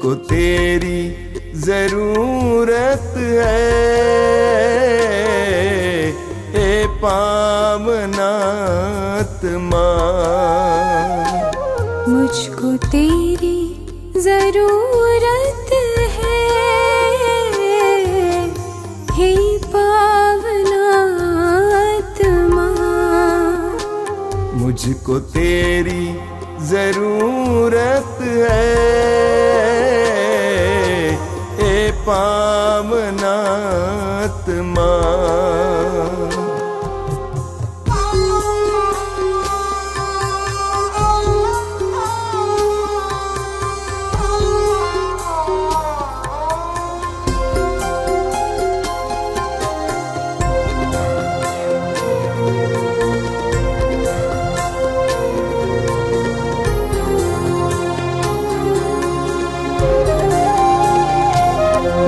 मुझको तेरी जरूरत है, ए पावनात्मा। मुझको तेरी जरूरत है, हे पावनात्मा। मुझको तेरी जरूरत है, ए पावनात्मा।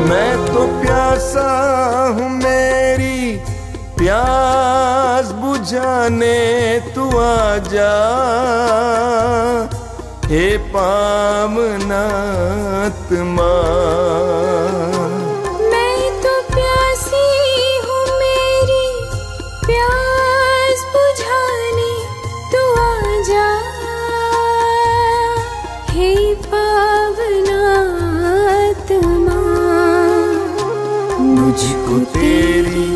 मैं तो प्यासा हूँ, मेरी प्यास बुझाने तू आजा, हे पावनात्मा। मैं तो प्यासी हूँ, मेरी प्यास बुझाने तू आजा, हे पावनात्मा। मुझको तेरी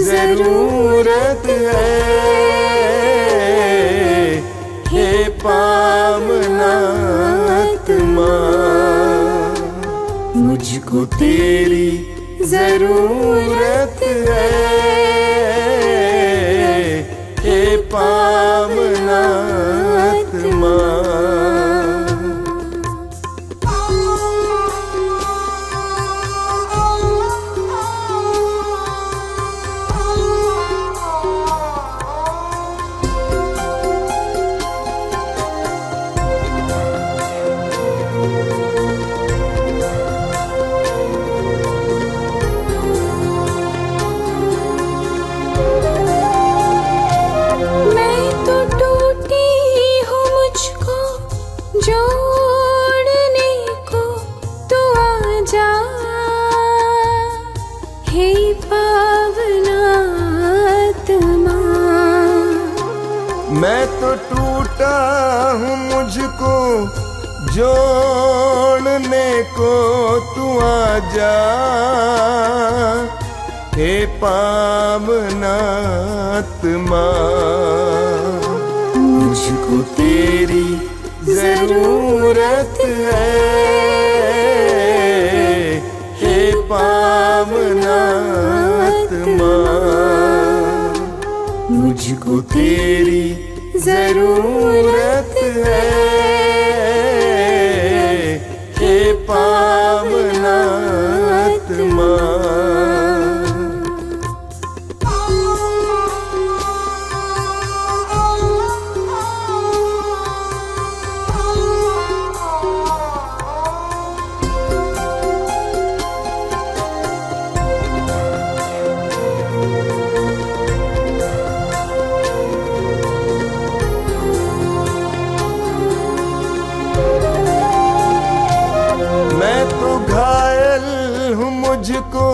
जरूरत है, हे पावनात्मा। मुझको तेरी जरूरत है, हे पावनात्मा। जोड़ने को तू आजा, हे पावनात्मा। मैं तो टूटा हूँ, मुझको जोड़ने को तू आजा, हे पावनात्मा। मुझको तेरी जरूरत है, हे पावनात्मा। मुझको तेरी जरूरत है, हे पावनात्मा। मैं तो घायल हूँ, मुझको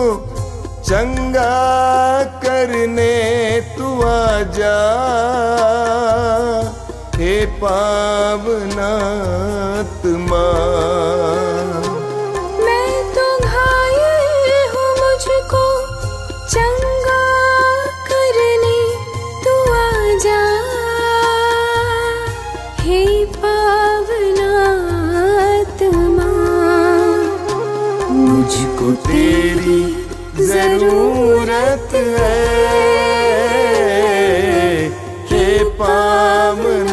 चंगा करने तू आजा, हे पावनात्मा। मैं तो घायल हूँ, मुझको चंगा करने तू आजा, हे पावनात्मा। मुझको तेरी जरूरत है, हे पावनात्मा।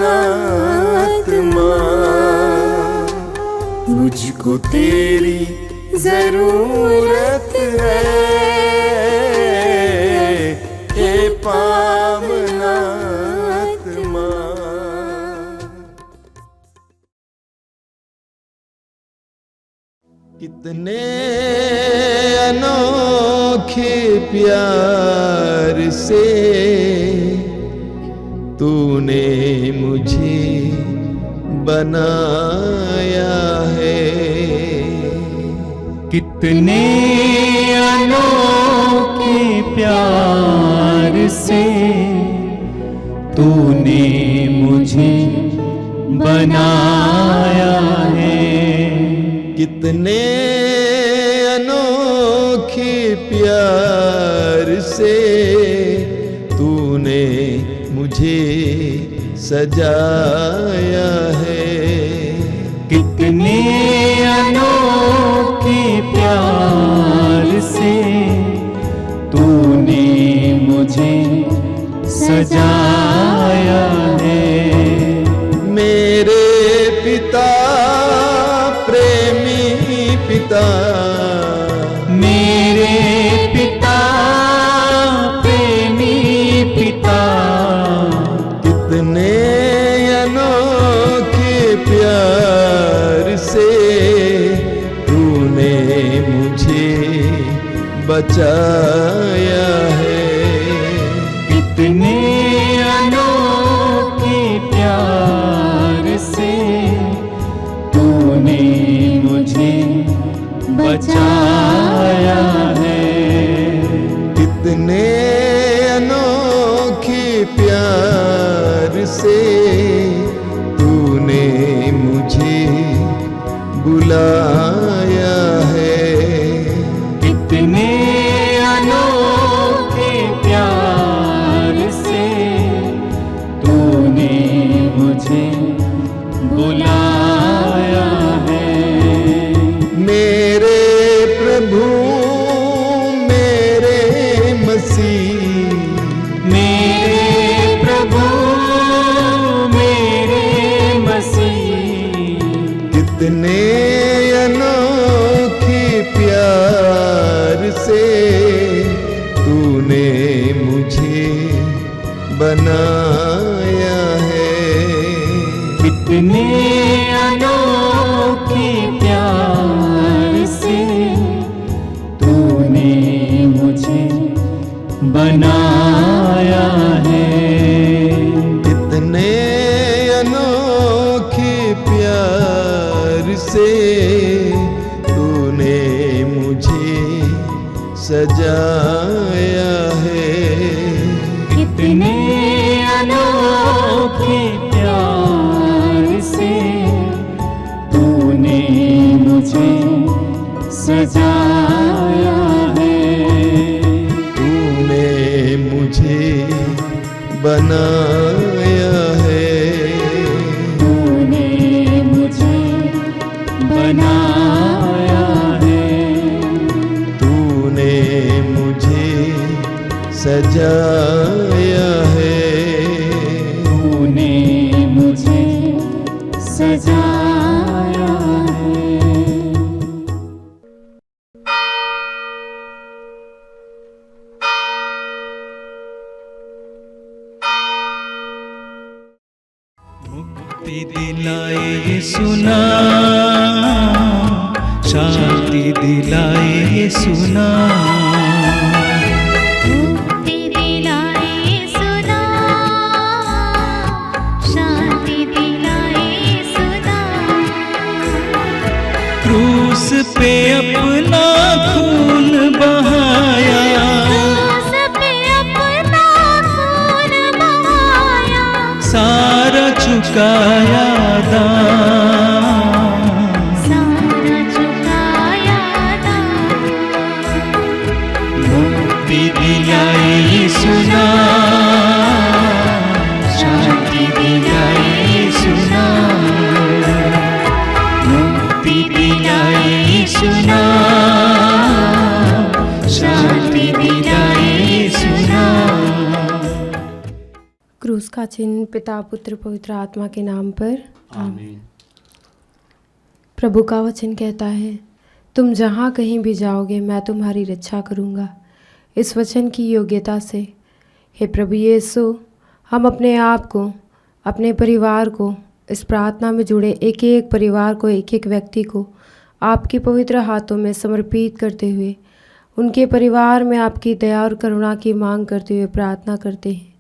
मुझको तेरी जरूरत है, हे पावनात्मा। कितने अनोखे प्यार से तूने मुझे बनाया है, कितने अनोखे प्यार से तूने मुझे बनाया है। कितने अनोखे प्यार से तूने मुझे सजाया है। कितने अनोखे प्यार से तूने मुझे सजाया है। मेरे पिता प्रेमी पिता, मेरे पिता प्रेमी पिता, कितने अनोखे प्यार से तूने मुझे बचाया है। कितने अनोखे प्यार से तूने मुझे बचाया है। कितने अनोखे प्यार से तूने मुझे बुलाया है। कितने अनोखे प्यार से तूने मुझे बुलाया है। मेरे प्रभु मेरे मसीह, मेरे प्रभु मेरे मसीह, कितने अनोखे प्यार से तूने मुझे बनाया है। कितने अनोखे प्यार से तूने मुझे बनाया है। कितने अनोखे प्यार से तूने मुझे सजाया है। कितने अनोखे प्यार से तूने मुझे सजाया है। तूने मुझे बनाया है। तूने मुझे बनाया है। तूने मुझे सजाया है। तूने मुझे सजाया है। मुक्ति दिलाए यीशु नाम, शांति दिलाए यीशु नाम। मुक्ति दिलाए यीशु नाम, शांति दिलाए यीशु नाम। क्रूस पे अपना खून बहाया, क्रूस पे अपना खून बहाया, सारा चुकाया दाम। सारा चुकाया दाम। मुक्ति दिलाए यीशु नाम, शांति दिलाए यीशु नाम। मुक्ति दिलाए यीशु नाम, शांति दिलाए यीशु नाम। क्रूस का चिन्ह पिता पुत्र पवित्र आत्मा के नाम पर आमीन। प्रभु का वचन कहता है, तुम जहाँ कहीं भी जाओगे मैं तुम्हारी रक्षा करूँगा। इस वचन की योग्यता से हे प्रभु यीशु, हम अपने आप को, अपने परिवार को, इस प्रार्थना में जुड़े एक एक परिवार को, एक एक व्यक्ति को आपके पवित्र हाथों में समर्पित करते हुए उनके परिवार में आपकी दया और करुणा की मांग करते हुए प्रार्थना करते हैं।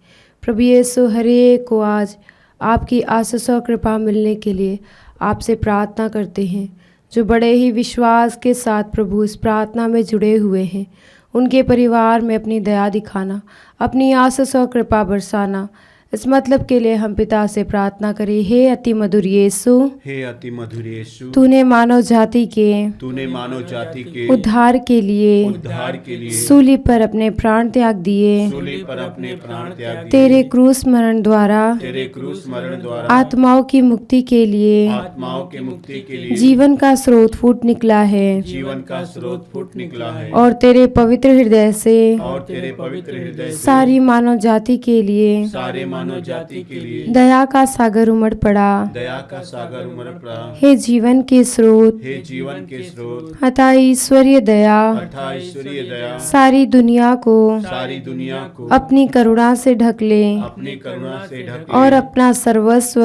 प्रभु यीशु, हर एक को आज आपकी आशीष और कृपा मिलने के लिए आपसे प्रार्थना करते हैं। जो बड़े ही विश्वास के साथ प्रभु इस प्रार्थना में जुड़े हुए हैं, उनके परिवार में अपनी दया दिखाना, अपनी आशीष और कृपा बरसाना। इस मतलब के लिए हम पिता से प्रार्थना करें। हे अति मधुर यीशु, हे अति मधुर यीशु, तूने मानव जाति के तूने मानव जाति के उद्धार के लिए सूली पर अपने प्राण त्याग दिए। सूली पर अपने प्राण त्याग दिए। तेरे क्रूस मरण द्वारा आत्माओं की मुक्ति के लिए जीवन का स्रोत फूट निकला है। और तेरे पवित्र हृदय से सारी मानव जाति के लिए दया का सागर उमड़ पड़ा। हे जीवन के स्रोत, अतः ईश्वरीय दया सारी दुनिया को अपनी करुणा से ढक ले और अपना सर्वस्व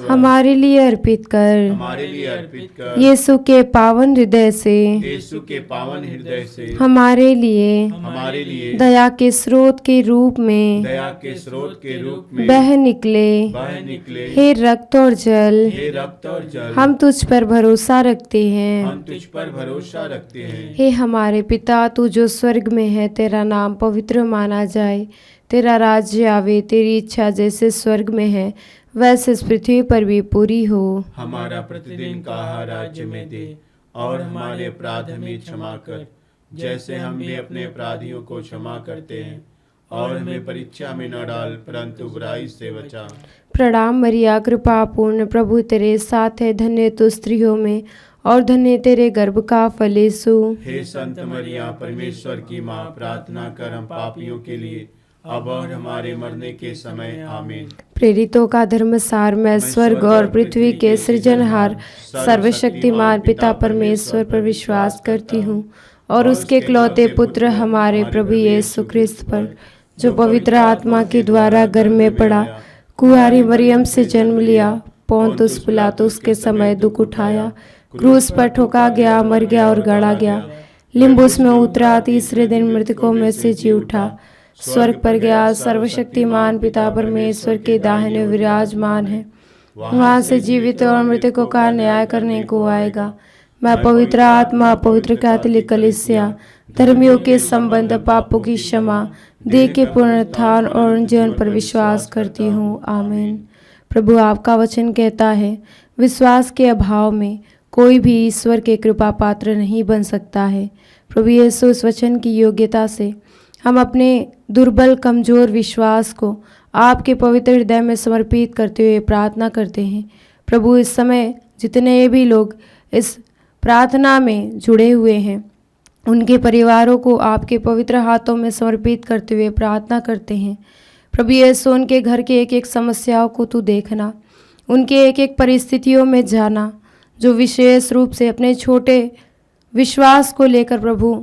हमारे लिए अर्पित कर। यीशु के पावन हृदय से हमारे लिए दया के स्रोत के रूप में बह निकले। हे रक्त और जल, हम तुझ पर भरोसा रखते हैं। हे हमारे पिता, तू जो स्वर्ग में है, तेरा नाम पवित्र माना जाए। तेरा राज्य आवे, तेरी इच्छा जैसे स्वर्ग में है वैसे इस पृथ्वी पर भी पूरी हो। हमारा प्रतिदिन का आहार राज्य में दे, और हमारे अपराध हमें क्षमा कर, जैसे हम भी अपने अपराधियों को क्षमा करते हैं। और हमें परीक्षा में न डाल, परंतु बुराई से बचा। प्रणाम मरिया, कृपा पूर्ण, प्रभु तेरे साथ है। धन्य तू स्त्रियों में और धन्य तेरे गर्भ का फल यीशु। हे संत मरिया, परमेश्वर की माँ, प्रार्थना कर हम पापियों के लिए, अब और हमारे मरने के समय। आमीन। प्रेरितों का धर्मसार, मैं स्वर्ग और पृथ्वी के सृजनहार सर्वशक्तिमान पिता परमेश्वर पर विश्वास करती हूँ और उसके इकलौते पुत्र हमारे प्रभु यीशु क्रिस्त पर, जो पवित्र आत्मा के द्वारा गर्भ में पड़ा, कुंवारी मरियम से जन्म लिया, पोंतुस पिलातुस के समय दुख उठाया, क्रूस पर ठोका गया, मर गया और गाड़ा गया, लिम्बुस में उतरा, तीसरे दिन मृतकों में से जी उठा, स्वर्ग पर गया, सर्वशक्तिमान पिता परमेश्वर के दाहिने विराजमान है, वहाँ से जीवित और मृतकों का न्याय करने को आएगा। मैं पवित्र आत्मा, पवित्र कैथोलिक कलीसिया, धर्मियों के संबंध, पापों की क्षमा, देह के पुनरुत्थान और जीवन पर विश्वास करती हूँ। आमीन। प्रभु आपका वचन कहता है, विश्वास के अभाव में कोई भी ईश्वर के कृपा पात्र नहीं बन सकता है। प्रभु यीशु, इस वचन की योग्यता से हम अपने दुर्बल कमजोर विश्वास को आपके पवित्र हृदय में समर्पित करते हुए प्रार्थना करते हैं। प्रभु, इस समय जितने भी लोग इस प्रार्थना में जुड़े हुए हैं, उनके परिवारों को आपके पवित्र हाथों में समर्पित करते हुए प्रार्थना करते हैं। प्रभु यीशु, उनके घर के एक एक समस्याओं को तू देखना, उनके एक एक परिस्थितियों में जाना, जो विशेष रूप से अपने छोटे विश्वास को लेकर प्रभु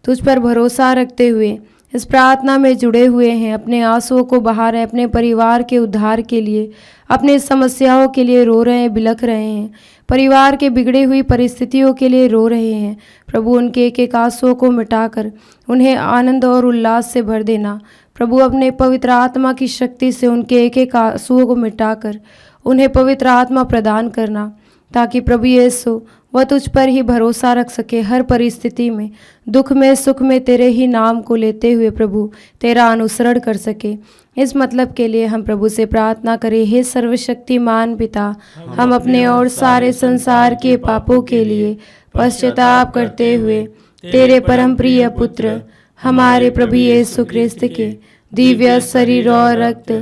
तुझ पर भरोसा रखते हुए इस प्रार्थना में जुड़े हुए हैं, अपने आंसुओं को बहा रहे हैं, अपने परिवार के उद्धार के लिए, अपने समस्याओं के लिए रो रहे हैं, बिलख रहे हैं, परिवार के बिगड़ी हुई परिस्थितियों के लिए रो रहे हैं। प्रभु, उनके एक एक आंसुओं को मिटाकर उन्हें आनंद और उल्लास से भर देना। प्रभु, अपने पवित्र आत्मा की शक्ति से उनके एक एक आंसुओं को मिटाकर उन्हें पवित्र आत्मा प्रदान करना, ताकि प्रभु यीशु वह तुझ पर ही भरोसा रख सके। हर परिस्थिति में, दुख में, सुख में तेरे ही नाम को लेते हुए प्रभु तेरा अनुसरण कर सके। इस मतलब के लिए हम प्रभु से प्रार्थना करें। हे सर्वशक्तिमान पिता, हम अपने और सारे संसार के पापों के लिए पश्चाताप करते हुए तेरे परम प्रिय पुत्र हमारे प्रभु यीशु क्रिस्त के दिव्य शरीर और रक्त,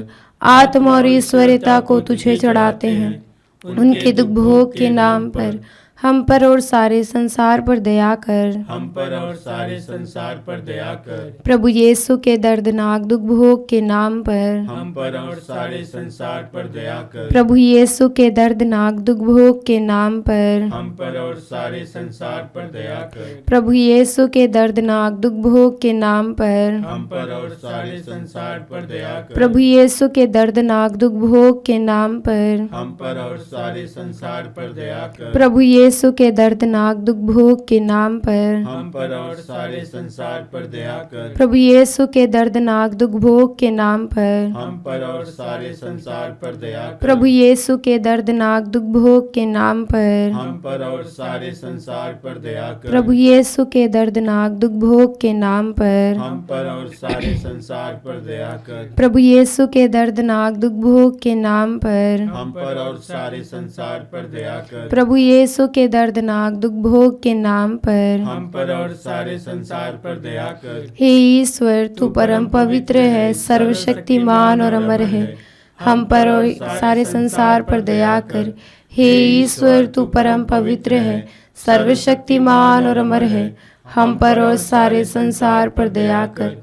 आत्मा और ईश्वरीयता को तुझे चढ़ाते हैं। उनके दुख भोग के नाम पर हम पर और सारे संसार पर दया कर। हम पर और सारे संसार पर दया कर। प्रभु यीशु के दर्दनाक दुख भोग के नाम पर हम पर और सारे संसार पर दया कर। प्रभु यीशु के दर्दनाक दुख भोग के नाम पर हम पर और सारे संसार पर दया कर। प्रभु यीशु के दर्दनाक दुख भोग के नाम पर हम पर और सारे संसार पर दया कर। प्रभु यीशु के दर्दनाक दुख भोग के नाम पर हम पर और सारे संसार पर दया कर। प्रभु यीशु के दर्दनाक दुख भोग के नाम पर, हम पर और सारे संसार पर दया कर। प्रभु यीशु के दर्दनाक दुख भोग के नाम पर, हम पर और सारे संसार पर दया कर। प्रभु यीशु के दर्दनाक दुख भोग के नाम पर, हम पर और सारे संसार पर दया कर। प्रभु यीशु के दर्दनाक दुख भोग के नाम पर, हम पर और सारे संसार पर दया कर। प्रभु यीशु के दर्दनाक दुख भोग के नाम पर, हम पर और सारे संसार पर दया कर। प्रभु यीशु के दर्दनाक दुख भोग के नाम पर, हम पर और सारे संसार पर दया कर। हे ईश्वर तू परम पवित्र है, सर्वशक्तिमान और अमर है, हम पर और सारे संसार पर दया कर। हे ईश्वर तू परम पवित्र है, सर्वशक्तिमान और अमर है, हम पर और सारे संसार पर दया कर।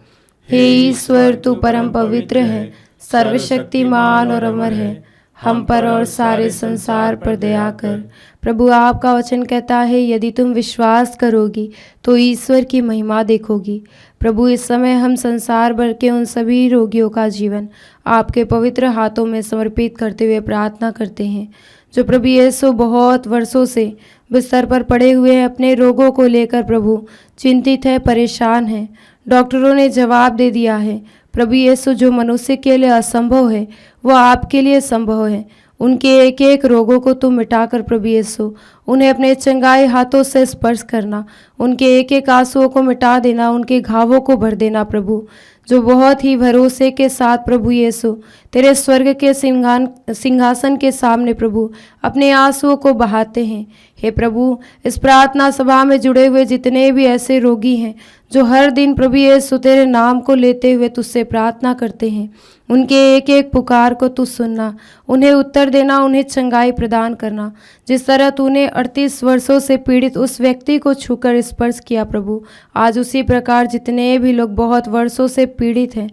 हे ईश्वर तू परम पवित्र है, सर्वशक्तिमान और अमर है, हम पर और सारे संसार पर दया कर। प्रभु आपका वचन कहता है यदि तुम विश्वास करोगी तो ईश्वर की महिमा देखोगी। प्रभु इस समय हम संसार भर के उन सभी रोगियों का जीवन आपके पवित्र हाथों में समर्पित करते हुए प्रार्थना करते हैं जो प्रभु यीशु बहुत वर्षों से बिस्तर पर पड़े हुए हैं, अपने रोगों को लेकर प्रभु चिंतित है, परेशान है। डॉक्टरों ने जवाब दे दिया है प्रभु यीशु जो मनुष्य के लिए असंभव है वह आपके लिए संभव है। उनके एक एक रोगों को तुम मिटाकर प्रभु यीशु उन्हें अपने चंगाई हाथों से स्पर्श करना, उनके एक एक आंसुओं को मिटा देना, उनके घावों को भर देना प्रभु, जो बहुत ही भरोसे के साथ प्रभु यीशु तेरे स्वर्ग के सिंहासन के सामने प्रभु अपने आंसुओं को बहाते हैं। हे प्रभु इस प्रार्थना सभा में जुड़े हुए जितने भी ऐसे रोगी हैं जो हर दिन प्रभु यीशु तेरे नाम को लेते हुए तुझसे प्रार्थना करते हैं, उनके एक एक पुकार को तू सुनना, उन्हें उत्तर देना, उन्हें चंगाई प्रदान करना। जिस तरह तूने 38 वर्षों से पीड़ित उस व्यक्ति को छूकर स्पर्श किया प्रभु, आज उसी प्रकार जितने भी लोग बहुत वर्षों से पीड़ित हैं,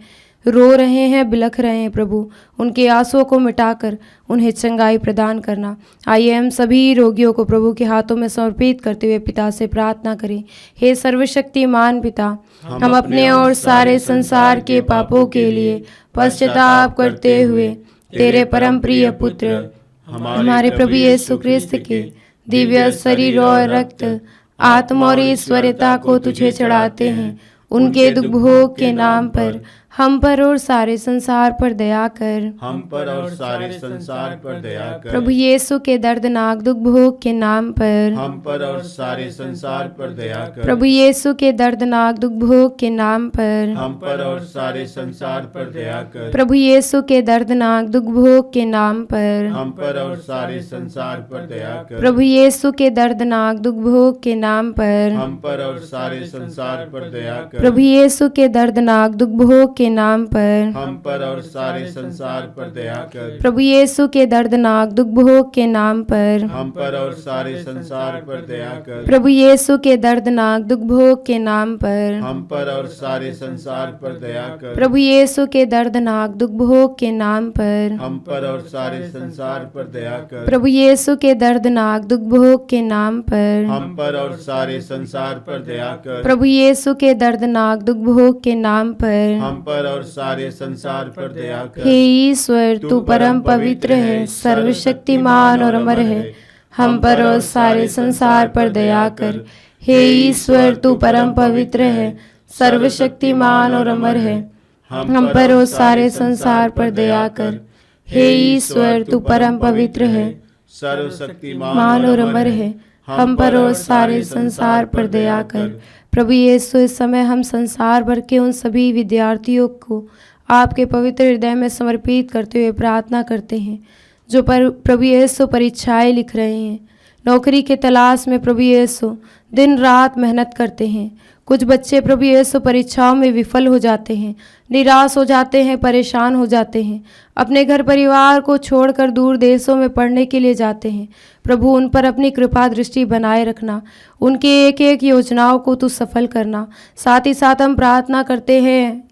रो रहे हैं, बिलख रहे हैं प्रभु, उनके आंसुओं को मिटाकर उन्हें चंगाई प्रदान करना। आइए हम सभी रोगियों को प्रभु के हाथों में समर्पित करते हुए पिता से प्रार्थना करें। हे सर्वशक्तिमान पिता, हम अपने और सारे संसार के पापों के लिए पश्चाताप करते हुए तेरे परम प्रिय पुत्र हमारे प्रभु यीशु ख्रिस्त के दिव्य शरीर और रक्त, आत्मा और ईश्वरता को तुझे चढ़ाते हैं। उनके दुख भोग के नाम पर हम पर और सारे संसार पर दया कर। हम पर और सारे संसार पर दया कर। प्रभु यीशु के दर्दनाक दुख भोग के नाम पर हम पर और सारे संसार पर दया कर। प्रभु यीशु के दर्दनाक दुख भोग के नाम पर हम पर और सारे संसार पर दया कर। प्रभु यीशु के दर्दनाक दुख भोग के नाम पर हम पर और सारे संसार पर दया कर। प्रभु यीशु के दर्दनाक दुख भोग के नाम पर हम पर और सारे संसार पर दया कर। प्रभु यीशु के दर्दनाक दुख भोग के नाम पर हम पर और सारे संसार पर दया कर। प्रभु यीशु के दर्दनाक दुख भोग के नाम पर हम पर और सारे संसार पर दया कर। प्रभु यीशु के दर्दनाक दुख भोग के नाम पर हम पर और सारे संसार पर दया कर। प्रभु यीशु के दर्दनाक दुख भोग के नाम पर हम पर और सारे संसार पर दया कर। प्रभु यीशु के दर्दनाक दुख भोग के नाम पर हम पर और सारे संसार पर दया कर। प्रभु यीशु के दर्दनाक दुख भोग के नाम पर हम पर और सारे संसार पर दया कर। हे ईश्वर तू परम पवित्र है, सर्वशक्तिमान और अमर है, हम पर और सारे संसार पर दया कर। हे ईश्वर तू परम पवित्र है, सर्वशक्तिमान और अमर है, हम पर और सारे संसार पर दया कर। हे ईश्वर तू परम पवित्र है, सर्वशक्तिमान और अमर है, हम पर और सारे संसार पर दया कर। प्रभु यीशु इस समय हम संसार भर के उन सभी विद्यार्थियों को आपके पवित्र हृदय में समर्पित करते हुए प्रार्थना करते हैं जो प्रभु यीशु परीक्षाएं लिख रहे हैं, नौकरी के तलाश में प्रभु यीशु दिन रात मेहनत करते हैं। कुछ बच्चे प्रभु यीशु परीक्षाओं में विफल हो जाते हैं, निराश हो जाते हैं, परेशान हो जाते हैं, अपने घर परिवार को छोड़कर दूर देशों में पढ़ने के लिए जाते हैं। प्रभु उन पर अपनी कृपा दृष्टि बनाए रखना, उनके एक एक योजनाओं को तू सफल करना। साथ ही साथ हम प्रार्थना करते हैं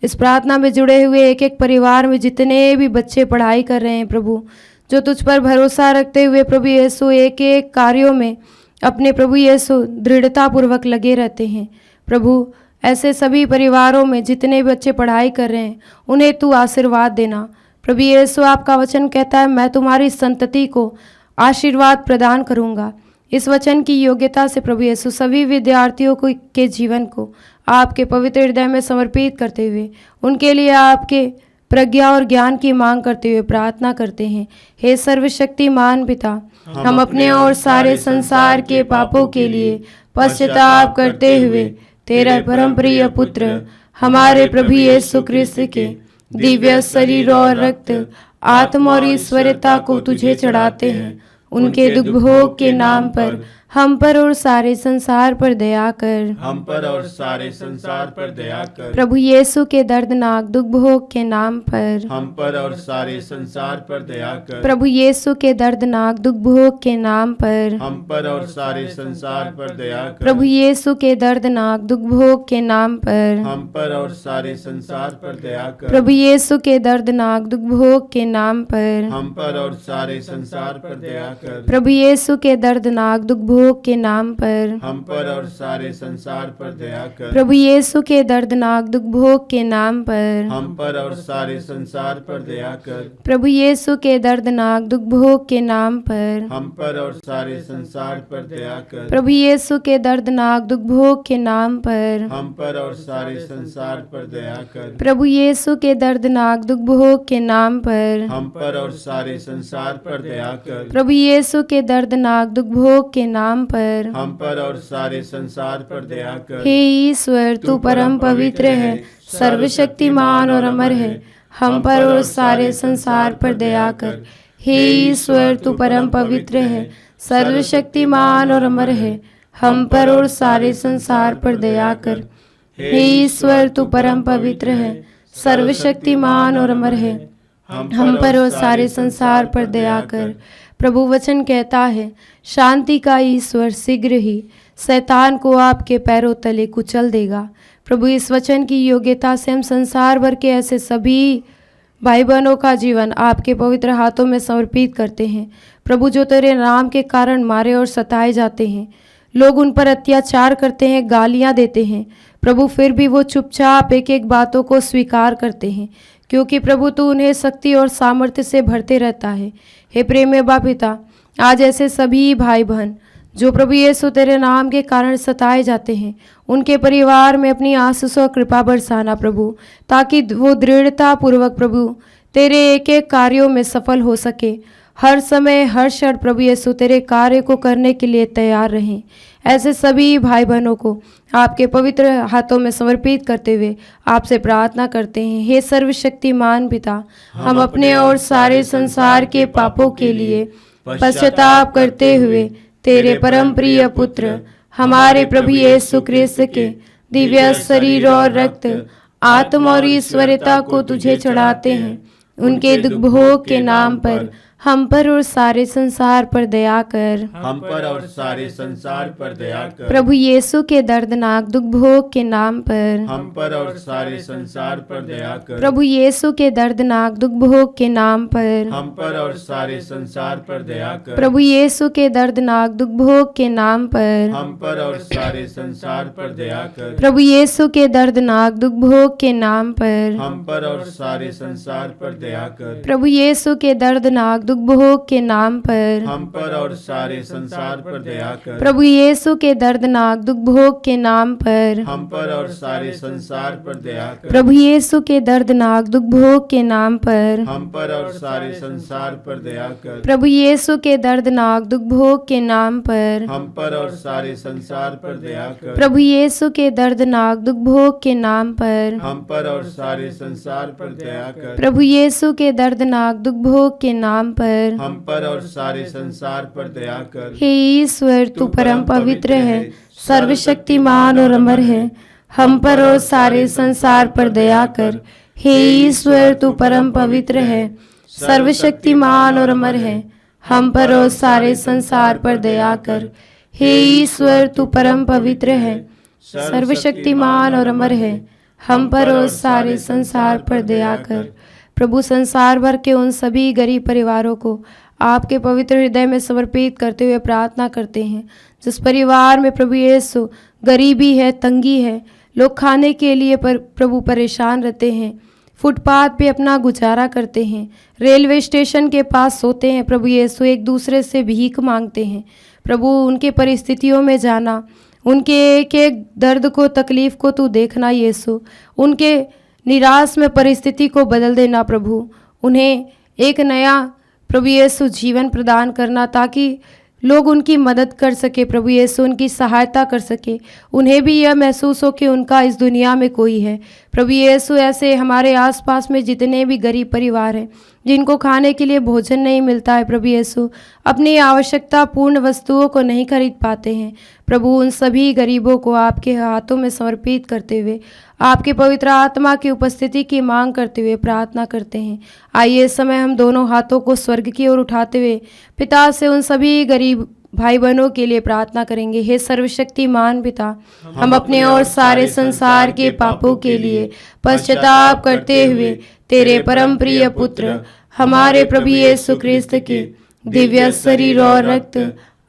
इस प्रार्थना में जुड़े हुए एक एक परिवार में जितने भी बच्चे पढ़ाई कर रहे हैं प्रभु, जो तुझ पर भरोसा रखते हुए प्रभु यीशु एक एक कार्यों में अपने प्रभु यीशु दृढ़तापूर्वक लगे रहते हैं। प्रभु ऐसे सभी परिवारों में जितने बच्चे पढ़ाई कर रहे हैं उन्हें तू आशीर्वाद देना। प्रभु यीशु आपका वचन कहता है मैं तुम्हारी संतति को आशीर्वाद प्रदान करूंगा। इस वचन की योग्यता से प्रभु यीशु सभी विद्यार्थियों को के जीवन को आपके पवित्र हृदय में समर्पित करते हुए उनके लिए आपके प्रज्ञा और ज्ञान की मांग करते हुए प्रार्थना करते हैं। हे सर्वशक्तिमान पिता, हम अपने और सारे संसार के पापों के लिए पश्चाताप करते हुए तेरा परम प्रिय पुत्र हमारे प्रभु यीशु क्रिस्त के दिव्य शरीर और रक्त, आत्मा और ईश्वरता को तुझे चढ़ाते हैं। उनके दुख भोग के नाम पर हम पर और सारे संसार पर दया कर। हम पर और सारे संसार पर दया कर। प्रभु यीशु के दर्दनाक दुख भोग के नाम पर हम पर और सारे संसार पर दया कर। प्रभु यीशु के दर्दनाक दुख भोग के नाम पर हम पर और सारे संसार पर दया कर। प्रभु यीशु के दर्दनाक दुख भोग के नाम पर हम पर और सारे संसार पर दया कर। प्रभु यीशु के दर्दनाक दुख भोग के नाम पर हम पर और सारे संसार पर दया कर। प्रभु यीशु के दर्दनाक दुख भोग के नाम पर हम पर और सारे संसार पर दया कर। प्रभु यीशु के दर्दनाक दुख भोग के नाम पर हम पर और सारे संसार पर दया कर। प्रभु यीशु के दर्दनाक दुख भोग के नाम पर हम पर और सारे संसार पर दया कर। प्रभु यीशु के दर्दनाक दुख भोग के नाम पर हम पर और सारे संसार पर दया कर। प्रभु यीशु के दर्दनाक दुख भोग के नाम पर हम पर और सारे संसार पर दया कर। प्रभु यीशु के दर्दनाक दुख भोग के नाम पर हम पर और सारे संसार पर दया कर। हे ईश्वर, तू परम पवित्र है, सर्वशक्तिमान और अमर है। हम पर और सारे संसार पर दया कर। हे ईश्वर, तू परम पवित्र है, सर्वशक्तिमान और अमर है। हम पर और सारे संसार पर दया कर। हे ईश्वर, तू परम पवित्र है, सर्वशक्तिमान और अमर है। हम पर और सारे संसार पर दया कर। प्रभु वचन कहता है, शांति का ईश्वर शीघ्र ही शैतान को आपके पैरों तले कुचल देगा। प्रभु इस वचन की योग्यता से हम संसार भर के ऐसे सभी भाई बहनों का जीवन आपके पवित्र हाथों में समर्पित करते हैं। प्रभु, जो तेरे नाम के कारण मारे और सताए जाते हैं, लोग उन पर अत्याचार करते हैं, गालियां देते हैं, प्रभु फिर भी वो चुपचाप एक एक बातों को स्वीकार करते हैं, क्योंकि प्रभु तू उन्हें शक्ति और सामर्थ्य से भरते रहता है। हे प्रेम बा पिता, आज ऐसे सभी भाई बहन जो प्रभु यीशु तेरे नाम के कारण सताए जाते हैं, उनके परिवार में अपनी आशीष और कृपा बरसाना प्रभु, ताकि वो दृढ़ता पूर्वक प्रभु तेरे एक एक कार्यों में सफल हो सके। हर समय हर क्षण प्रभु यीशु तेरे कार्य को करने के लिए तैयार रहें। ऐसे सभी भाई बहनों को आपके पवित्र हाथों में समर्पित करते हुए आपसे प्रार्थना करते हैं। हे सर्वशक्तिमान पिता, हम अपने और सारे संसार के पापों के लिए पश्चाताप करते हुए तेरे परम प्रिय पुत्र हमारे प्रभु यीशु क्रिस्त के दिव्य शरीर और रक्त, आत्मा और ईश्वरता को तुझे चढ़ाते हैं। उनके दुख भोग के नाम पर हम पर और सारे संसार पर दया कर। हम पर और सारे संसार पर दया कर। प्रभु यीशु के दर्दनाक दुख भोग के नाम पर हम पर और सारे संसार पर दया कर। प्रभु यीशु के दर्दनाक दुख भोग के नाम पर हम पर और सारे संसार पर दया कर। प्रभु यीशु के दर्दनाक दुख भोग के नाम पर हम पर और सारे संसार पर दया कर। प्रभु यीशु के दर्दनाक दुख भोग के नाम पर हम पर और सारे संसार पर दया कर। प्रभु यीशु के दर्दनाक दुख भोग के नाम पर हम पर और सारे संसार पर दया कर। प्रभु यीशु के दर्दनाक दुख भोग के नाम पर हम पर और सारे संसार पर दया कर। प्रभु यीशु के दर्दनाक दुख भोग के नाम पर हम पर और सारे संसार पर दया कर। प्रभु यीशु के दर्दनाक दुख भोग के नाम पर हम पर और सारे संसार पर दया कर। प्रभु यीशु के दर्दनाक दुख भोग के नाम पर हम पर और सारे संसार पर दया कर। प्रभु यीशु के दर्दनाक दुख भोग के नाम पर हम पर और सारे संसार पर दया कर। हे ईश्वर, तू परम पवित्र है, सर्वशक्तिमान और अमर है। हम पर और सारे संसार पर दया कर। हे ईश्वर, तू परम पवित्र है, सर्वशक्तिमान और अमर है। हम पर और सारे संसार पर दया कर। हे ईश्वर, तू परम पवित्र है, सर्वशक्तिमान और अमर है। हम पर और सारे संसार पर दया कर। प्रभु, संसार भर के उन सभी गरीब परिवारों को आपके पवित्र हृदय में समर्पित करते हुए प्रार्थना करते हैं, जिस परिवार में प्रभु यीशु गरीबी है, तंगी है, लोग खाने के लिए प्रभु परेशान रहते हैं, फुटपाथ पे अपना गुजारा करते हैं, रेलवे स्टेशन के पास सोते हैं, प्रभु यीशु एक दूसरे से भीख मांगते हैं। प्रभु उनके परिस्थितियों में जाना, उनके एक एक दर्द को, तकलीफ़ को तू देखना यीशु, उनके निराश में परिस्थिति को बदल देना प्रभु, उन्हें एक नया प्रभु यीशु जीवन प्रदान करना ताकि लोग उनकी मदद कर सके प्रभु यीशु, उनकी सहायता कर सके, उन्हें भी यह महसूस हो कि उनका इस दुनिया में कोई है प्रभु यीशु। ऐसे हमारे आसपास में जितने भी गरीब परिवार हैं जिनको खाने के लिए भोजन नहीं मिलता है प्रभु यीशु, अपनी आवश्यकता पूर्ण वस्तुओं को नहीं खरीद पाते हैं प्रभु, उन सभी गरीबों को आपके हाथों में समर्पित करते हुए आपके पवित्र आत्मा की उपस्थिति की मांग करते हुए प्रार्थना करते हैं। आइए इस समय हम दोनों हाथों को स्वर्ग की ओर उठाते हुए पिता से उन सभी गरीब भाई बहनों के लिए प्रार्थना करेंगे। हे सर्वशक्तिमान पिता, हम अपने और सारे संसार के पापों के लिए पश्चाताप करते हुए तेरे परम प्रिय पुत्र हमारे प्रभु यीशु ख्रिस्त के दिव्य शरीर और रक्त,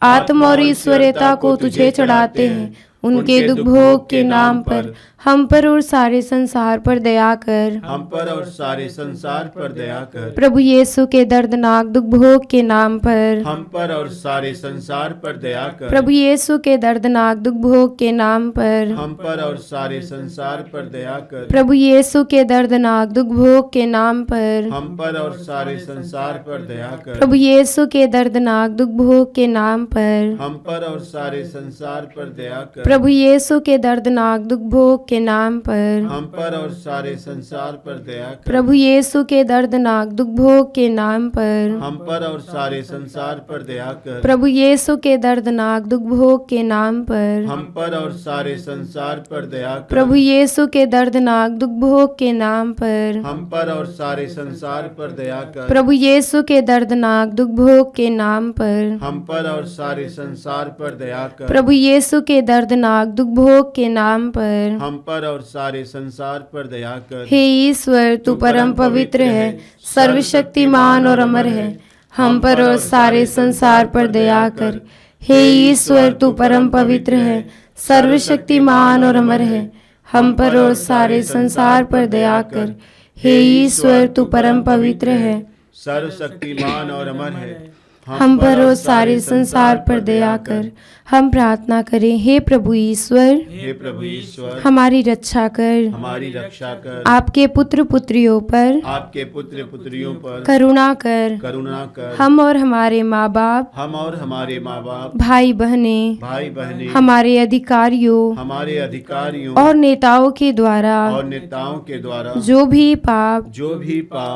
आत्मा और ईश्वरता को तुझे चढ़ाते हैं। उनके दुख भोग के नाम पर हम पर और सारे संसार पर दया कर, हम पर और सारे संसार पर दया कर। प्रभु यीशु के दर्दनाक दुख भोग के नाम पर हम पर और सारे संसार पर दया कर। प्रभु यीशु के दर्दनाक दुख भोग के नाम पर हम पर और सारे संसार पर दया कर। प्रभु यीशु के दर्दनाक दुख भोग के नाम पर हम पर और सारे संसार पर दया कर। प्रभु यीशु के दर्दनाक दुख भोग के नाम पर हम पर और सारे संसार पर दया कर। प्रभु यीशु के दर्दनाक दुख भोग के नाम पर हम पर और सारे संसार पर दया कर। प्रभु यीशु के दर्दनाक दुख भोग के नाम पर हम पर और सारे संसार पर दया कर। प्रभु यीशु के दर्दनाक दुख भोग के नाम पर हम पर और सारे संसार पर दया कर। प्रभु यीशु के दर्दनाक दुख भोग के नाम पर हम पर और सारे संसार पर दया कर। प्रभु यीशु के दर्दनाक दुख भोग के नाम पर हम पर और सारे संसार पर दया कर। प्रभु यीशु के दर्दनाक दुख भोग के नाम पर हम पर और सारे संसार पर दया कर। हे ईश्वर, तू परम पवित्र है, सर्वशक्तिमान और अमर है, हम पर और सारे संसार पर दया कर। हे ईश्वर, तू परम पवित्र है, सर्वशक्तिमान और अमर है, हम पर और सारे संसार पर दया कर। हे ईश्वर, तू परम पवित्र है, सर्वशक्तिमान और अमर है, हम पर और सारे संसार पर दया कर। हम प्रार्थना करें। हे प्रभु ईश्वर, हे प्रभु ईश्वर, हमारी रक्षा कर, हमारी रक्षा कर। आपके पुत्र पुत्रियों पर, आपके पुत्र पुत्रियों पर करुणा कर। करुणा कर। हम और हमारे माँ बाप, हम और हमारे माँ बाप, भाई बहनें, भाई बहनें, हमारे अधिकारियों हमारे अधिकारियों और नेताओं के द्वारा और नेताओं के द्वारा जो भी पाप,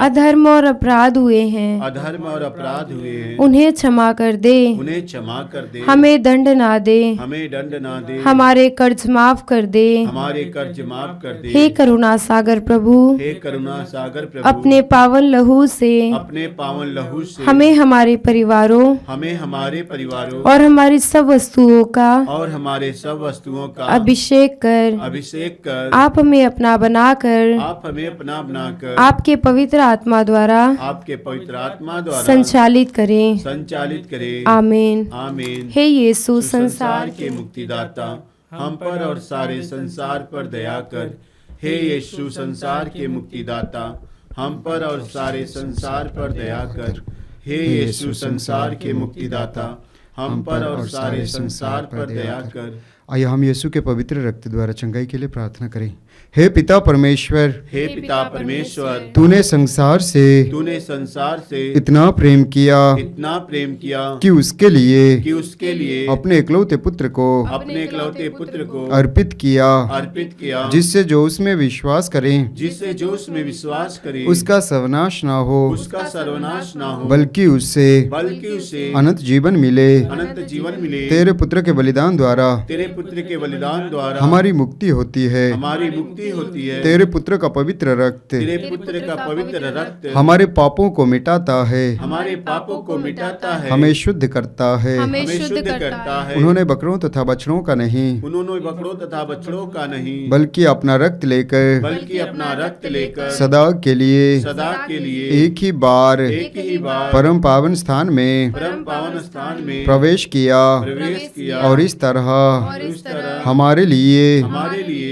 अधर्म और अपराध हुए हैं, अधर्म और अपराध हुए हैं, उन्हें क्षमा कर दे, उन्हें क्षमा कर दे। हमें दंड ना दे, हमें दंड ना दे, हमारे कर्ज माफ कर दे, हमारे कर्ज माफ कर दे। हे करुणा सागर प्रभु, हे करुणा सागर प्रभु, अपने पावन लहू से अपने पावन लहू से हमें हमारे परिवारों हमें हमारे परिवारों और हमारी सब वस्तुओं का और हमारे सब वस्तुओं का अभिषेक कर। आप हमें अपना बनाकर, आप हमें अपना बनाकर आपके पवित्र आत्मा द्वारा आपके पवित्र आत्मा द्वारा संचालित करें। करें। आमीन। आमीन। हे यीशु, संसार के मुक्तिदाता, हम पर और सारे संसार पर दया कर। हे यीशु, संसार के मुक्तिदाता, हम पर और सारे संसार पर दया कर। हे यीशु, संसार के मुक्तिदाता, हम पर और सारे संसार पर दया कर। आइए हम यीशु के पवित्र रक्त द्वारा चंगाई के लिए प्रार्थना करें। हे पिता परमेश्वर, हे पिता परमेश्वर, तूने संसार से इतना प्रेम किया कि उसके लिए अपने इकलौते पुत्र को अर्पित किया, जिससे जो उसमें विश्वास करें उसका सर्वनाश ना हो, बल्कि उससे अनंत जीवन मिले। तेरे पुत्र के बलिदान द्वारा हमारी मुक्ति होती है। तेरे पुत्र का पवित्र रक्त हमारे पापों को मिटाता है, हमें शुद्ध करता है। उन्होंने बकरों तथा बछड़ों का नहीं, बल्कि अपना रक्त लेकर सदा के लिए एक ही बार परम पावन स्थान में प्रवेश किया, और इस तरह हमारे लिए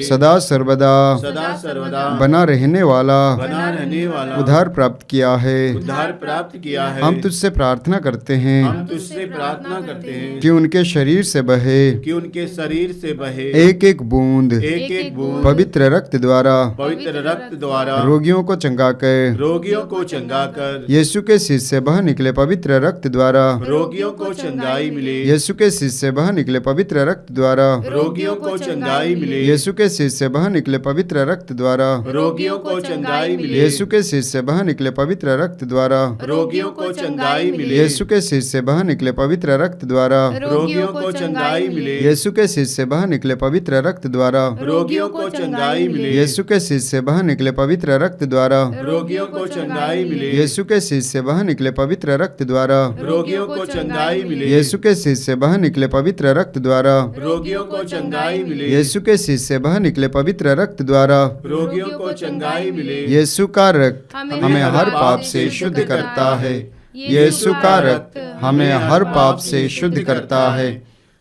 सदा सर्वदा सर्वदा बना रहने वाला बना रहने वाला उद्धार प्राप्त किया है। उद्धार प्राप्त किया है। हम तुझसे प्रार्थना करते हैं हम तुझसे प्रार्थना करते हैं कि उनके शरीर से बहे कि उनके शरीर से बहे एक एक बूंद एक एक बूंद पवित्र रक्त द्वारा पवित्र रक्त द्वारा रोगियों को चंगा कर रोगियों को चंगा कर यीशु के शीश से बह निकले पवित्र रक्त द्वारा रोगियों को चंगाई मिले यीशु के शीश से बह निकले पवित्र रक्त द्वारा रोगियों को चंगाई मिले यीशु के शीश से बह निकले पवित्र रक्त द्वारा रोगियों को चंगाई मिले यीशु के शीश से बह निकले पवित्र रक्त द्वारा रोगियों को चंगाई मिले यीशु के शीश से बह निकले पवित्र रक्त द्वारा रोगियों को चंगाई मिले यीशु के शीश से बह निकले पवित्र रक्त द्वारा रोगियों को चंगाई मिले यीशु के शीश से बह निकले पवित्र रक्त द्वारा रोगियों को चंगाई मिले यीशु के शीश से बह निकले पवित्र रक्त द्वारा रोगियों को चंगाई मिले यीशु के शीश से बह निकले पवित्र रक्त द्वारा रोगियों को चंगाई मिले यीशु के शीश से बह निकले पवित्र रक्त द्वारा रोगियों को चंगाई मिले यीशु का रक्त हमें हर पाप से शुद्ध करता है। यीशु का रक्त हमें हर पाप से शुद्ध करता है।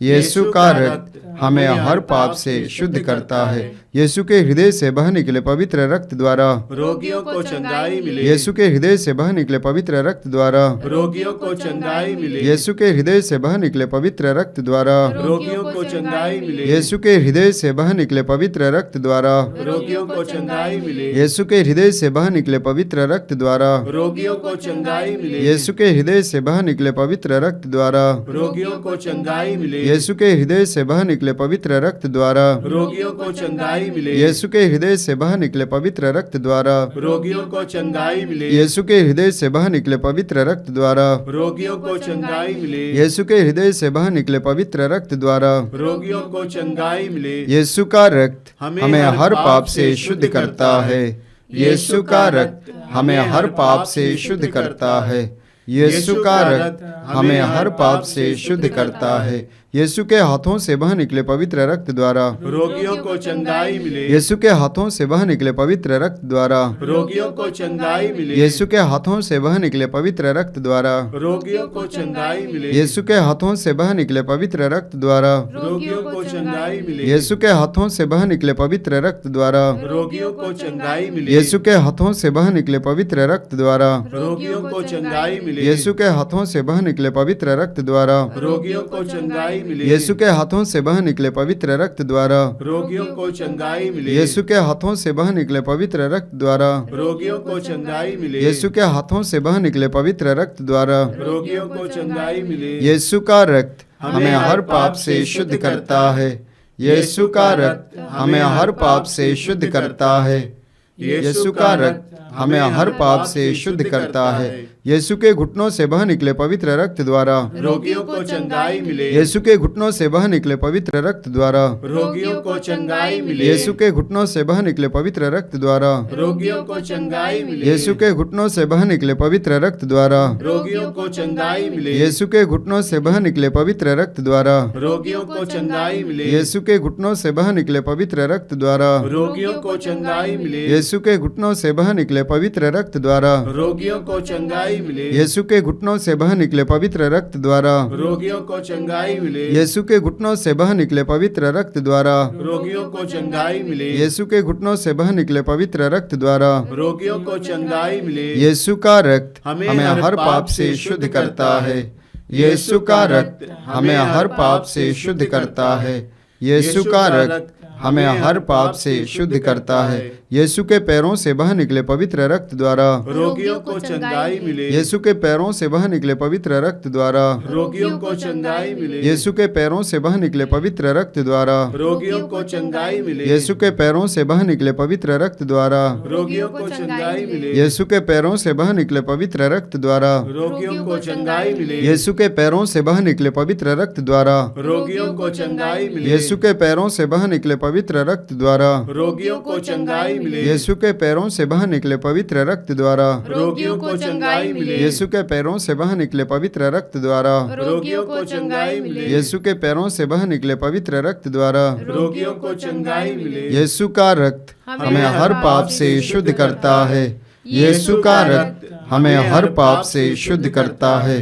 यीशु का रक्त हमें हर पाप से शुद्ध करता है। यीशु के हृदय से बह निकले पवित्र रक्त द्वारा रोगियों को चंगाई मिले यीशु के हृदय से बह निकले पवित्र रक्त द्वारा रोगियों को चंगाई मिले यीशु के हृदय से बह निकले पवित्र रक्त द्वारा रोगियों को चंगाई मिले यीशु के हृदय से बह निकले पवित्र रक्त द्वारा रोगियों को चंगाई मिले यीशु के हृदय से बह निकले पवित्र रक्त द्वारा रोगियों को चंगाई मिले यीशु के हृदय से बह निकले पवित्र रक्त द्वारा रोगियों को चंगाई मिले यीशु के हृदय से बह निकले पवित्र रक्त द्वारा रोगियों को चंगाई मिले यीशु के हृदय से बह निकले पवित्र रक्त द्वारा रोगियों को चंगाई मिले यीशु के हृदय से बह निकले पवित्र रक्त द्वारा रोगियों को चंगाई मिले यीशु के हृदय से बह निकले पवित्र रक्त द्वारा रोगियों को चंगाई मिले यीशु का रक्त हमें हर पाप से शुद्ध करता है। यीशु का रक्त हमें हर पाप से शुद्ध करता है। यीशु का रक्त हमें हर पाप से शुद्ध करता है। यीशु के हाथों से बह निकले पवित्र रक्त द्वारा रोगियों को चंगाई मिले यीशु के हाथों से बह निकले पवित्र रक्त द्वारा रोगियों को चंगाई मिले यीशु के हाथों से बह निकले पवित्र रक्त द्वारा रोगियों को चंगाई मिले यीशु के हाथों से बह निकले पवित्र रक्त द्वारा रोगियों को चंगाई मिले यीशु के हाथों से बह निकले पवित्र रक्त द्वारा रोगियों को चंगाई मिले यीशु के हाथों से बह निकले पवित्र रक्त द्वारा रोगियों को चंगाई मिले यीशु के हाथों से बह निकले पवित्र रक्त द्वारा रोगियों को चंगाई मिले यीशु के हाथों से बह निकले पवित्र रक्त द्वारा रोगियों को चंगाई मिले यीशु के हाथों से बह निकले पवित्र रक्त द्वारा रोगियों को चंगाई मिले यीशु के हाथों से बह निकले पवित्र रक्त द्वारा रोगियों को चंगाई मिले यीशु का रक्त हमें हर पाप से शुद्ध करता है। यीशु का रक्त हमें हर पाप से शुद्ध करता है। यीशु का रक्त हमें हर पाप से शुद्ध करता है। यीशु के घुटनों से बह निकले पवित्र रक्त द्वारा रोगियों को चंगाई मिले यीशु के घुटनों से बह निकले पवित्र रक्त द्वारा रोगियों को चंगाई मिले यीशु के घुटनों से बह निकले पवित्र रक्त द्वारा रोगियों को चंगाई मिले यीशु के घुटनों से बह निकले पवित्र रक्त द्वारा रोगियों को चंगाई मिले यीशु के घुटनों से बह निकले पवित्र रक्त द्वारा रोगियों को चंगाई मिले यीशु के घुटनों से बह निकले पवित्र रक्त द्वारा रोगियों को चंगाई मिले यीशु के घुटनों से बह निकले पवित्र रक्त द्वारा रोगियों को चंगाई मिले यीशु के घुटनों से बह निकले पवित्र रक्त द्वारा रोगियों को चंगाई मिले यीशु के घुटनों से बह निकले पवित्र रक्त द्वारा रोगियों को चंगाई मिले यीशु के घुटनों से बह निकले पवित्र रक्त द्वारा रोगियों को चंगाई मिले यीशु का रक्त हमें हमें हर पाप से शुद्ध करता है। यीशु का रक्त हमें हर पाप से शुद्ध करता है। यीशु का रक्त हमें हर पाप से शुद्ध करता है। यीशु के पैरों से बह निकले पवित्र रक्त द्वारा रोगियों को चंगाई मिले यीशु के पैरों से बह निकले पवित्र रक्त द्वारा रोगियों को चंगाई मिले यीशु के पैरों से बह निकले पवित्र रक्त द्वारा रोगियों को चंगाई मिले यीशु के पैरों से बह निकले पवित्र रक्त द्वारा रोगियों को चंगाई मिले यीशु के पैरों से बह निकले पवित्र रक्त द्वारा रोगियों को चंगाई मिले यीशु के पैरों से बह निकले पवित्र रक्त द्वारा रोगियों को चंगाई मिले यीशु के पैरों से बह निकले पवित्र रक्त द्वारा रोगियों को चंगाई मिले यीशु के पैरों से बह निकले पवित्र रक्त द्वारा रोगियों को चंगाई मिले यीशु के पैरों से बह निकले पवित्र रक्त द्वारा रोगियों को चंगाई मिले यीशु के पैरों से बह निकले पवित्र रक्त द्वारा रोगियों को चंगाई मिले यीशु का रक्त हमें हर पाप से शुद्ध करता है। यीशु का रक्त हमें हर पाप से शुद्ध करता है।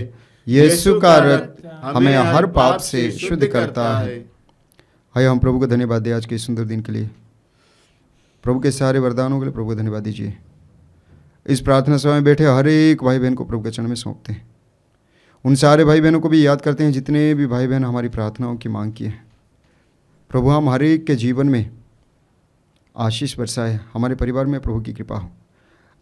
यीशु का रक्त हमें हर पाप से शुद्ध करता है। आइए हम प्रभु को धन्यवाद दें आज के इस सुंदर दिन के लिए। प्रभु के सारे वरदानों के लिए प्रभु को धन्यवाद दीजिए। इस प्रार्थना सभा में बैठे हर एक भाई बहन को प्रभु के चरण में सौंपते हैं। उन सारे भाई बहनों को भी याद करते हैं जितने भी भाई बहन हमारी प्रार्थनाओं की मांग की है। प्रभु हम हर एक के जीवन में आशीष बरसाए, हमारे परिवार में प्रभु की कृपा हो।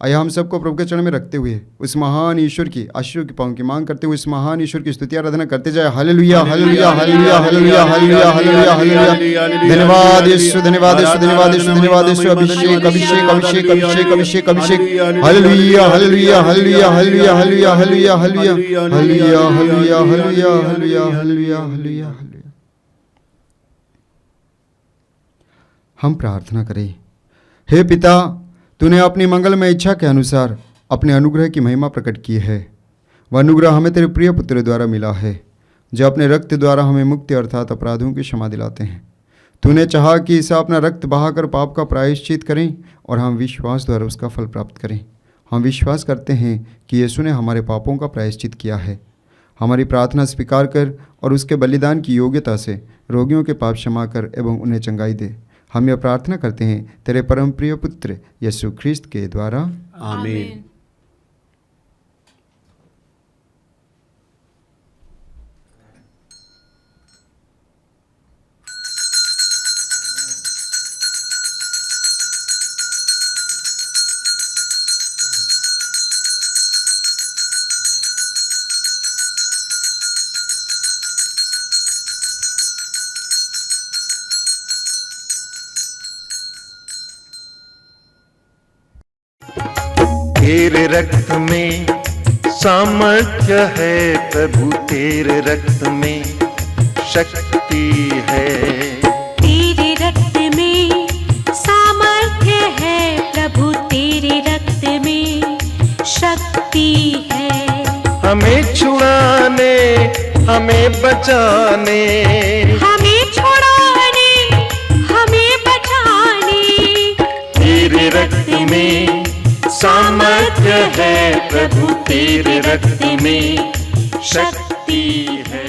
आया हम सबको प्रभु के चरण में रखते हुए उस महान ईश्वर की आशीर्वाद की पाँव की मांग करते हुए इस महान ईश्वर की स्तुति आराधना करते जाए। Hallelujah hallelujah hallelujah hallelujah hallelujah hallelujah hallelujah. धन्यवाद यीशु, धन्यवाद यीशु, धन्यवाद यीशु, धन्यवाद यीशु। अभिषेक अभिषेक अभिषेक अभिषेक अभिषेक अभिषेक। Hallelujah hallelujah hallelujah hallelujah hallelujah hallelujah hallelujah hallelujah hallelujah hallelujah hallelujah hallelujah hallelujah. हम प्रार्थना करें। हे पिता, तूने अपनी मंगलमय इच्छा के अनुसार अपने अनुग्रह की महिमा प्रकट की है। वह अनुग्रह हमें तेरे प्रिय पुत्र द्वारा मिला है, जो अपने रक्त द्वारा हमें मुक्ति अर्थात अपराधों की क्षमा दिलाते हैं। तूने चाहा कि इसे अपना रक्त बहाकर पाप का प्रायश्चित करें और हम विश्वास द्वारा उसका फल प्राप्त करें। हम विश्वास करते हैं कि यीशु ने हमारे पापों का प्रायश्चित किया है। हमारी प्रार्थना स्वीकार कर और उसके बलिदान की योग्यता से रोगियों के पाप क्षमा कर एवं उन्हें चंगाई दे। हम यह प्रार्थना करते हैं तेरे परम प्रिय पुत्र यीशु ख्रिस्त के द्वारा, आमीन। तेरे रक्त में सामर्थ्य है प्रभु, तेरे रक्त में शक्ति है। तेरे रक्त में सामर्थ्य है प्रभु, तेरे रक्त में शक्ति है। हमें छुड़ाने, हमें बचाने, हमें छुड़ाने, हमें बचाने। तेरे रक्त में सामर्थ्य है प्रभु, तेरे रक्त में शक्ति है।